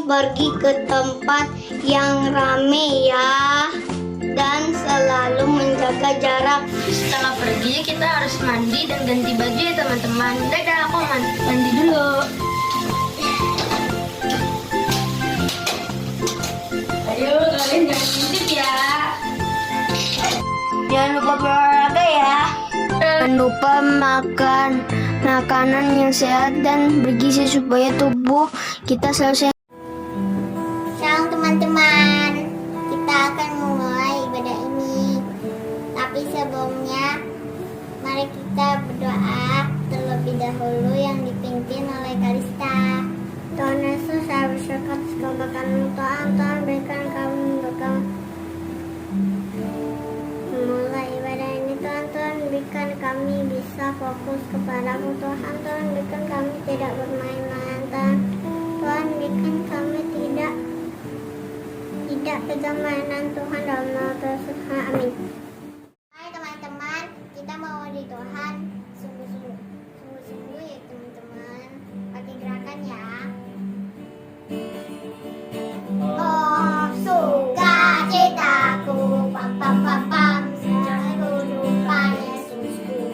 pergi ke tempat yang rame ya, dan selalu menjaga jarak. Setelah pergi kita harus mandi dan ganti baju ya teman-teman. Dadah, aku mandi dulu. Ayo kalian jangan ngintip ya. Jangan lupa berolahraga ya. Jangan lupa makan makanan yang sehat dan bergizi supaya tubuh kita selalu sehat. Shalom teman-teman, kita akan memulai ibadah ini. Tapi sebelumnya, mari kita berdoa terlebih dahulu yang dipimpin oleh Kalista. Tuhan Yesus, saya bersyukur atas keberkahan Tuhan. Tuhan berikan kami berkah memulai ibadah ini. Tuhan berikan kami bisa fokus kepadamu. Tuhan berikan kami tidak bermain-main. Tuhan berikan kami tidak pegang mainan. Tuhan dalam nama Yesus, amin. Hai teman-teman, kita mau di Tuhan sungguh-sungguh ya teman-teman. Pakai gerakan ya. Oh sukacitaku, pam pam pam pam, kehidupan Yesusku.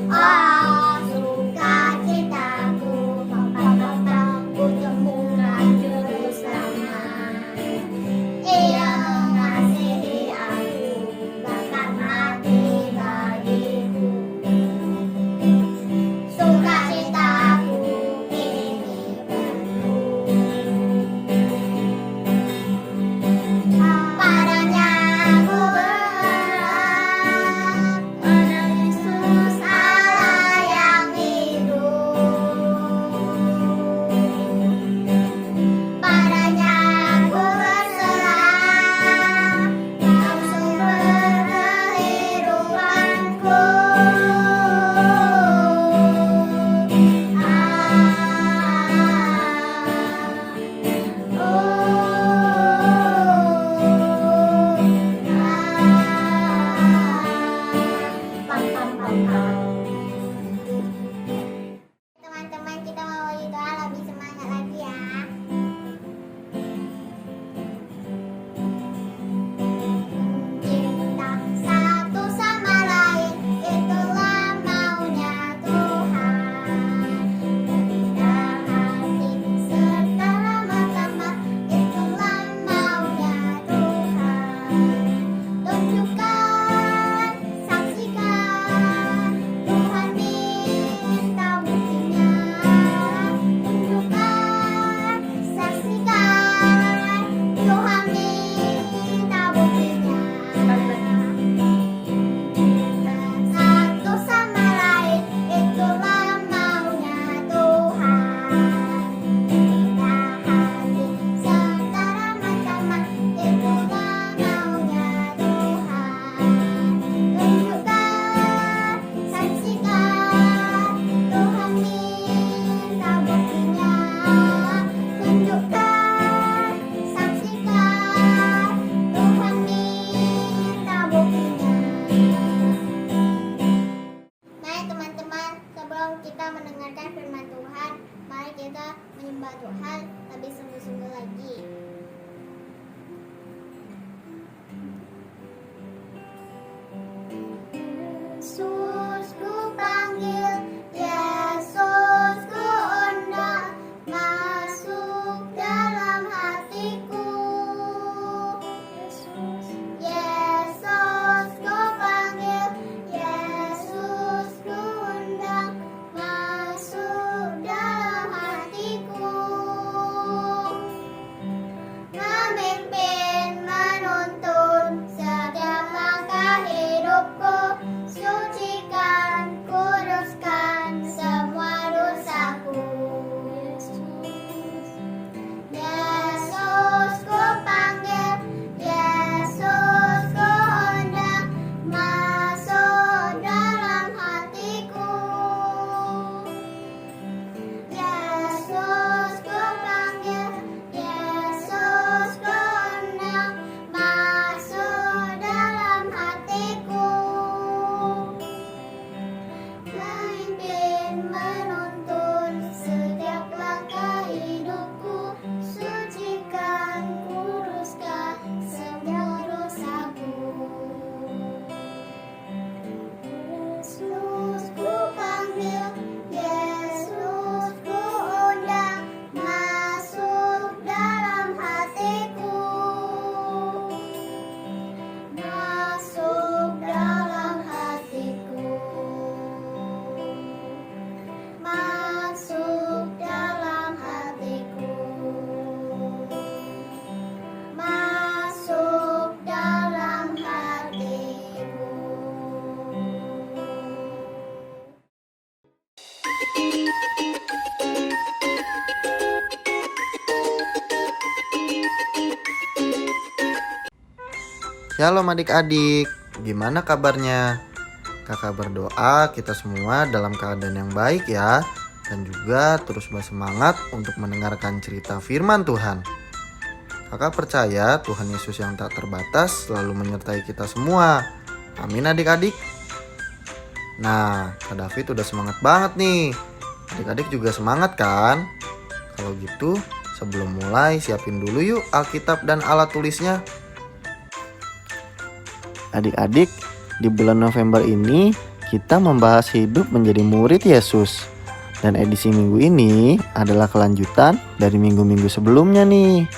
Oh sukacitaku, pam pam pam pam, bertemu Raja bersama. Ia mengasihi aku, bahkan mati bagiku. Sukacitaku ini penuh. Padanya aku berharap, pada Yesus Allah yang hidup. Padanya aku berserah, Kau sumber kehidupanku. Teman-teman, kita mau doa lebih semangat lagi ya. Cinta satu sama lain, itulah maunya Tuhan. Rendah hati serta ramah tamah, itulah maunya Tuhan. Tunjukkan, saksikan, Tuhan minta buktinya. Tunjukkan, saksikan, Tuhan minta buktinya. Satu sama lain, itulah maunya Tuhan. Rendah hati serta ramah tamah, itulah maunya Tuhan. Tunjukkan, saksikan, Tuhan minta buktinya. Tunjukkan, saksikan, Tuhan minta buktinya. Mari teman-teman, sebelum kita mendengarkan firman Tuhan, mari kita menyembah Tuhan lebih sungguh-sungguh lagi. Yesus ku panggil, Yesus ku undang, masuk dalam hatiku. Yesus ku panggil, Yesus ku undang, masuk dalam hatiku. Shalom adik-adik, gimana kabarnya? Kakak berdoa kita semua dalam keadaan yang baik ya, dan juga terus bersemangat untuk mendengarkan cerita firman Tuhan. Kakak percaya Tuhan Yesus yang tak terbatas selalu menyertai kita semua. Amin adik-adik. Nah, Kak David udah semangat banget nih. Adik-adik juga semangat kan? Kalau gitu, sebelum mulai siapin dulu yuk Alkitab dan alat tulisnya. Adik-adik, di bulan November ini kita membahas hidup menjadi murid Yesus. Dan edisi minggu ini adalah kelanjutan dari minggu-minggu sebelumnya nih.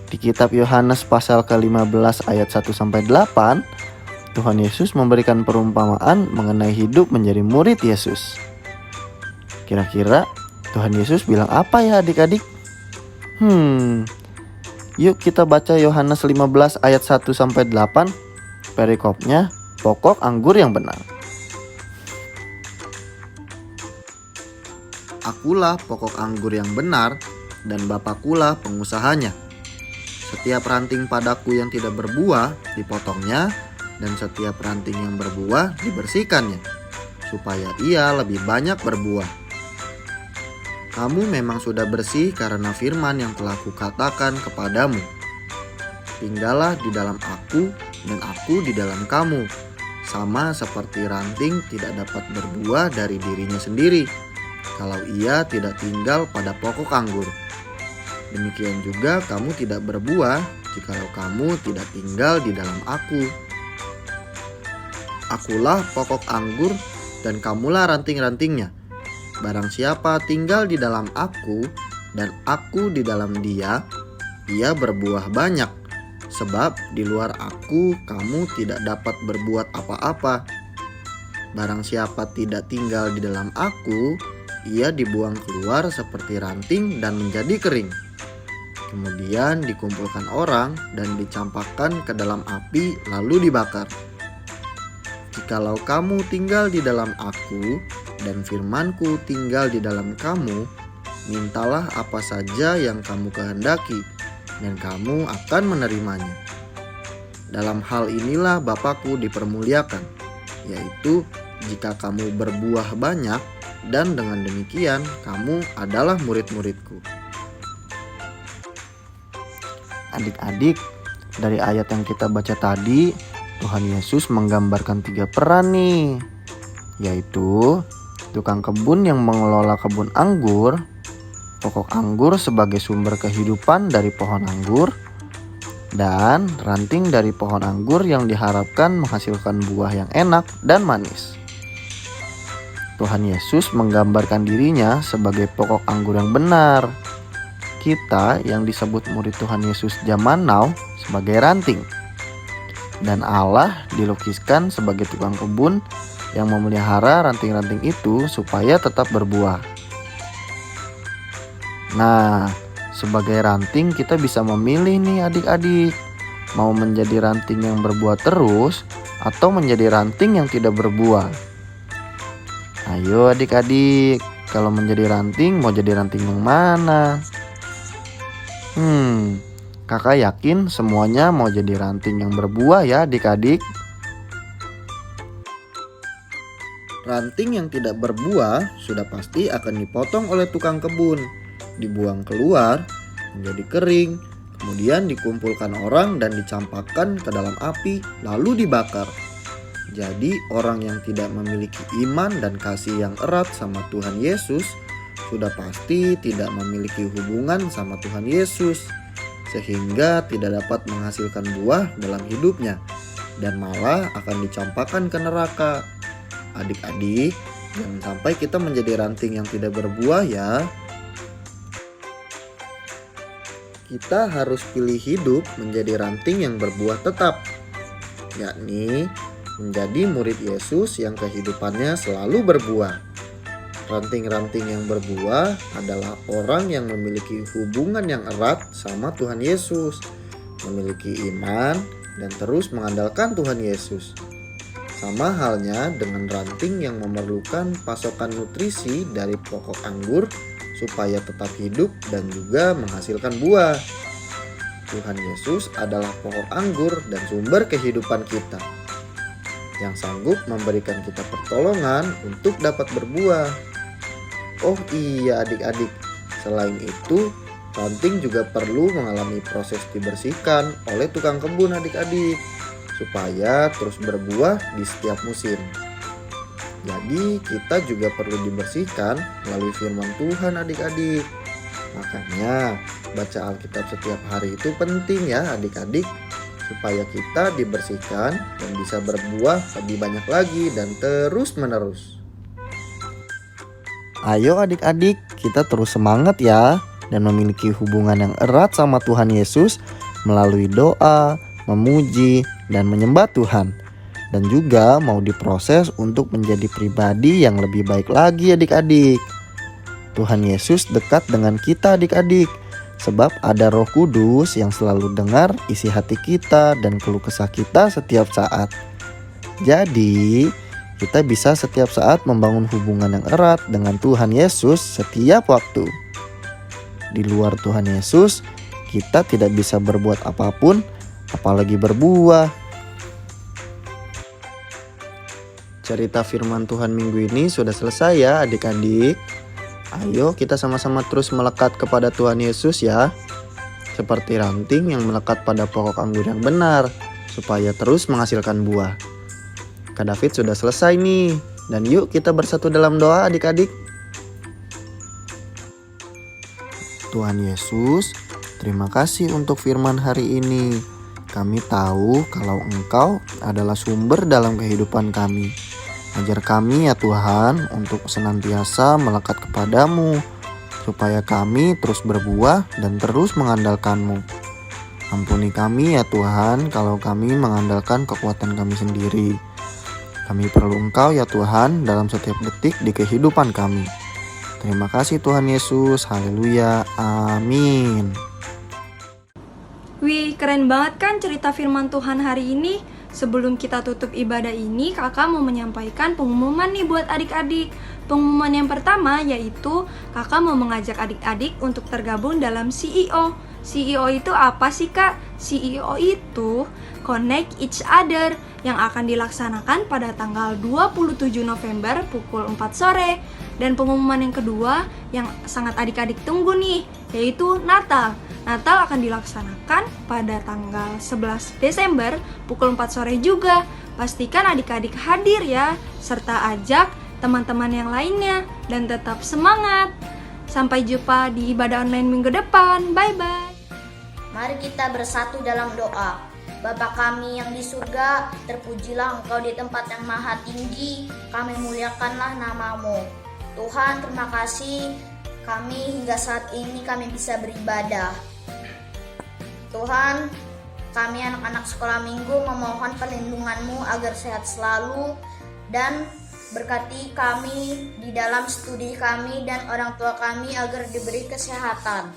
Di kitab Yohanes pasal ke-15 ayat 1-8, Tuhan Yesus memberikan perumpamaan mengenai hidup menjadi murid Yesus. Kira-kira Tuhan Yesus bilang apa ya adik-adik? Yuk kita baca Yohanes 15 ayat 1-8. Perikopnya, pokok anggur yang benar. Akulah pokok anggur yang benar, dan Bapakulah pengusahanya. Setiap ranting padaku yang tidak berbuah, dipotongnya, dan setiap ranting yang berbuah, dibersihkannya, supaya ia lebih banyak berbuah. Kamu memang sudah bersih karena firman yang telah kukatakan kepadamu. Tinggallah di dalam aku, dan aku di dalam kamu, sama seperti ranting tidak dapat berbuah dari dirinya sendiri kalau ia tidak tinggal pada pokok anggur. Demikian juga kamu tidak berbuah jikalau kamu tidak tinggal di dalam aku. Akulah pokok anggur dan kamulah ranting-rantingnya. Barang siapa tinggal di dalam aku dan aku di dalam dia, ia berbuah banyak. Sebab di luar aku kamu tidak dapat berbuat apa-apa. Barang siapa tidak tinggal di dalam aku, ia dibuang keluar seperti ranting dan menjadi kering. Kemudian dikumpulkan orang dan dicampakkan ke dalam api lalu dibakar. Jikalau kamu tinggal di dalam aku dan firmanku tinggal di dalam kamu, mintalah apa saja yang kamu kehendaki, dan kamu akan menerimanya. Dalam hal inilah Bapakku dipermuliakan, yaitu jika kamu berbuah banyak, dan dengan demikian kamu adalah murid-muridku. Adik-adik, dari ayat yang kita baca tadi, Tuhan Yesus menggambarkan 3 peran nih, yaitu tukang kebun yang mengelola kebun anggur, pokok anggur sebagai sumber kehidupan dari pohon anggur, dan ranting dari pohon anggur yang diharapkan menghasilkan buah yang enak dan manis. Tuhan Yesus menggambarkan dirinya sebagai pokok anggur yang benar. Kita yang disebut murid Tuhan Yesus zaman now sebagai ranting. Dan Allah dilukiskan sebagai tukang kebun yang memelihara ranting-ranting itu supaya tetap berbuah. Nah, sebagai ranting kita bisa memilih nih adik-adik, mau menjadi ranting yang berbuah terus atau menjadi ranting yang tidak berbuah. Ayo adik-adik, kalau menjadi ranting mau jadi ranting yang mana? Kakak yakin semuanya mau jadi ranting yang berbuah ya adik-adik. Ranting yang tidak berbuah sudah pasti akan dipotong oleh tukang kebun, dibuang keluar, menjadi kering, kemudian dikumpulkan orang dan dicampakkan ke dalam api, lalu dibakar. Jadi orang yang tidak memiliki iman dan kasih yang erat sama Tuhan Yesus sudah pasti tidak memiliki hubungan sama Tuhan Yesus, sehingga tidak dapat menghasilkan buah dalam hidupnya dan malah akan dicampakkan ke neraka. Adik-adik, jangan sampai kita menjadi ranting yang tidak berbuah ya. Kita harus pilih hidup menjadi ranting yang berbuah tetap, yakni menjadi murid Yesus yang kehidupannya selalu berbuah. Ranting-ranting yang berbuah adalah orang yang memiliki hubungan yang erat sama Tuhan Yesus, memiliki iman dan terus mengandalkan Tuhan Yesus. Sama halnya dengan ranting yang memerlukan pasokan nutrisi dari pokok anggur supaya tetap hidup dan juga menghasilkan buah. Tuhan Yesus adalah pokok anggur dan sumber kehidupan kita, yang sanggup memberikan kita pertolongan untuk dapat berbuah. Oh iya adik-adik, selain itu, ranting juga perlu mengalami proses dibersihkan oleh tukang kebun adik-adik, supaya terus berbuah di setiap musim. Jadi kita juga perlu dibersihkan melalui firman Tuhan adik-adik. Makanya baca Alkitab setiap hari itu penting ya adik-adik, supaya kita dibersihkan dan bisa berbuah lebih banyak lagi dan terus menerus. Ayo adik-adik, kita terus semangat ya dan memiliki hubungan yang erat sama Tuhan Yesus melalui doa, memuji, dan menyembah Tuhan. Dan juga mau diproses untuk menjadi pribadi yang lebih baik lagi adik-adik. Tuhan Yesus dekat dengan kita adik-adik, sebab ada Roh Kudus yang selalu dengar isi hati kita dan keluh kesah kita setiap saat. Jadi, kita bisa setiap saat membangun hubungan yang erat dengan Tuhan Yesus setiap waktu. Di luar Tuhan Yesus, kita tidak bisa berbuat apapun, apalagi berbuah. Cerita firman Tuhan minggu ini sudah selesai ya adik-adik. Ayo kita sama-sama terus melekat kepada Tuhan Yesus ya. Seperti ranting yang melekat pada pokok anggur yang benar, supaya terus menghasilkan buah. Kak David sudah selesai nih. Dan yuk kita bersatu dalam doa adik-adik. Tuhan Yesus, terima kasih untuk firman hari ini. Kami tahu kalau Engkau adalah sumber dalam kehidupan kami. Ajar kami ya Tuhan untuk senantiasa melekat kepadamu, supaya kami terus berbuah dan terus mengandalkan-Mu. Ampuni kami ya Tuhan kalau kami mengandalkan kekuatan kami sendiri. Kami perlu Engkau ya Tuhan dalam setiap detik di kehidupan kami. Terima kasih Tuhan Yesus, haleluya, amin. Wih, keren banget kan cerita firman Tuhan hari ini? Sebelum kita tutup ibadah ini, kakak mau menyampaikan pengumuman nih buat adik-adik. Pengumuman yang pertama yaitu kakak mau mengajak adik-adik untuk tergabung dalam CEO. CEO itu apa sih kak? CEO itu Connect Each Other yang akan dilaksanakan pada tanggal 27 November pukul 4 sore. Dan pengumuman yang kedua yang sangat adik-adik tunggu nih, yaitu Natal. Natal akan dilaksanakan pada tanggal 11 Desember pukul 4 sore juga. Pastikan adik-adik hadir ya, serta ajak teman-teman yang lainnya dan tetap semangat. Sampai jumpa di ibadah online minggu depan. Bye-bye. Mari kita bersatu dalam doa. Bapa kami yang di surga, terpujilah Engkau di tempat yang maha tinggi. Kami muliakanlah nama-Mu. Tuhan, terima kasih kami hingga saat ini kami bisa beribadah. Tuhan, kami anak-anak sekolah minggu memohon perlindungan-Mu agar sehat selalu dan berkati kami di dalam studi kami dan orang tua kami agar diberi kesehatan.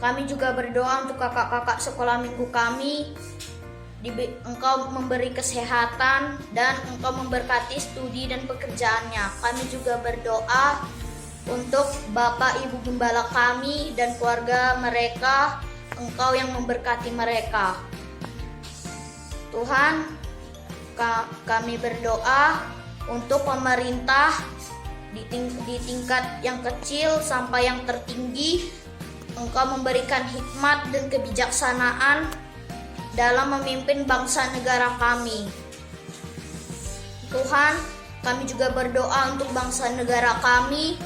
Kami juga berdoa untuk kakak-kakak sekolah minggu kami, Engkau memberi kesehatan dan Engkau memberkati studi dan pekerjaannya. Kami juga berdoa untuk Bapak Ibu Gembala kami dan keluarga mereka, Engkau yang memberkati mereka. Tuhan, kami berdoa untuk pemerintah di tingkat yang kecil sampai yang tertinggi. Engkau memberikan hikmat dan kebijaksanaan dalam memimpin bangsa negara kami. Tuhan, kami juga berdoa untuk bangsa negara kami.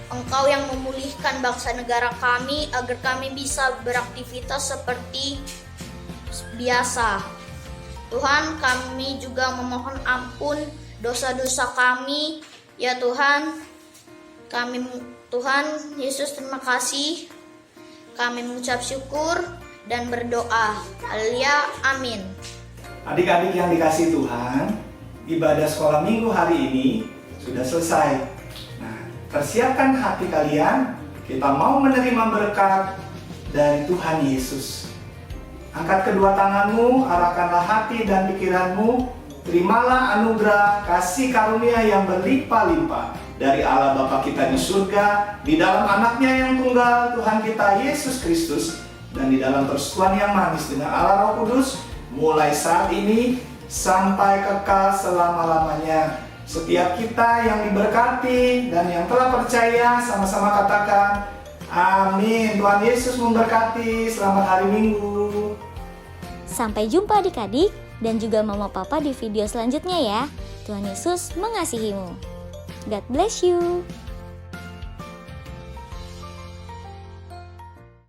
Engkau yang memulihkan bangsa negara kami agar kami bisa beraktivitas seperti biasa. Tuhan, kami juga memohon ampun dosa-dosa kami. Ya Tuhan, Tuhan Yesus, terima kasih. Kami mengucap syukur dan berdoa. Haleluya, amin. Adik-adik yang dikasihi Tuhan, ibadah sekolah minggu hari ini sudah selesai. Nah, persiapkan hati kalian, kita mau menerima berkat dari Tuhan Yesus. Angkat kedua tanganmu, arahkanlah hati dan pikiranmu terimalah anugerah kasih karunia yang berlimpah-limpah dari Allah Bapa kita di surga, di dalam anaknya yang tunggal, Tuhan kita Yesus Kristus, dan di dalam persekutuan yang manis dengan Allah Roh Kudus, mulai saat ini sampai kekal selama-lamanya. Setiap kita yang diberkati dan yang telah percaya sama-sama katakan amin. Tuhan Yesus memberkati. Selamat hari Minggu. Sampai jumpa adik-adik dan juga mama papa di video selanjutnya ya. Tuhan Yesus mengasihimu. God bless you.